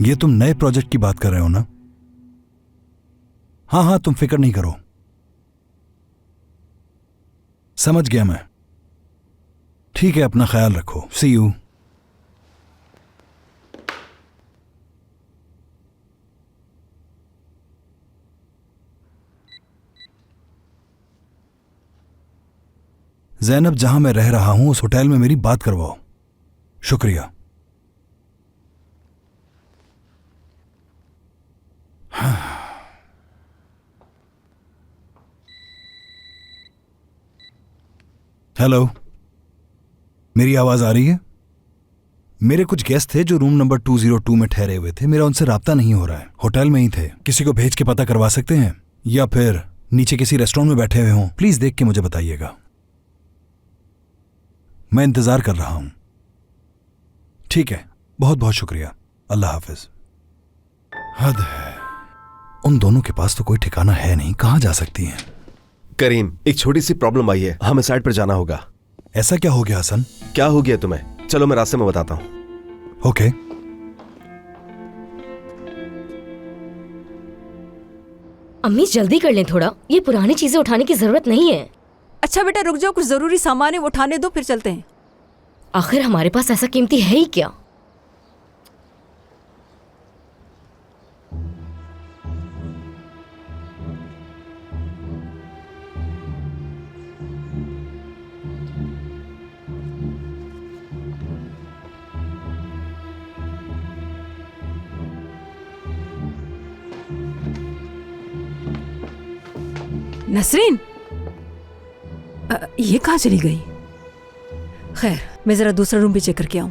ये तुम नए प्रोजेक्ट की बात कर रहे हो ना? हाँ हाँ, तुम फिक्र नहीं करो, समझ गया मैं। ठीक है, अपना ख्याल रखो। सी यू। ज़ैनब, जहां मैं रह रहा हूं उस होटल में मेरी बात करवाओ। शुक्रिया। हेलो, मेरी आवाज आ रही है? मेरे कुछ गेस्ट थे जो रूम नंबर 202 में ठहरे हुए थे। मेरा उनसे राब्ता नहीं हो रहा है। होटल में ही थे, किसी को भेज के पता करवा सकते हैं? या फिर नीचे किसी रेस्टोरेंट में बैठे हुए हों? प्लीज देख के मुझे बताइएगा। मैं इंतजार कर रहा हूं। ठीक है, बहुत बहुत शुक्रिया। अल्लाह हाफिज। हद है, उन दोनों के पास तो कोई ठिकाना है नहीं, कहां जा सकती हैं? करीम, एक छोटी सी प्रॉब्लम आई है, हमें साइड पर जाना होगा। ऐसा क्या हो गया हसन? क्या हो गया तुम्हें? चलो मैं रास्ते में बताता हूँ। ओके। अम्मी जल्दी कर लें थोड़ा, ये पुरानी चीजें उठाने की जरूरत नहीं है। अच्छा बेटा रुक जाओ, कुछ जरूरी सामान है वो उठाने दो, फिर चलते हैं। आखिर हमारे पास ऐसा कीमती है ही क्या? नसरीन, ये कहाँ चली गई? खैर, मैं जरा दूसरा रूम भी चेक करके आऊं।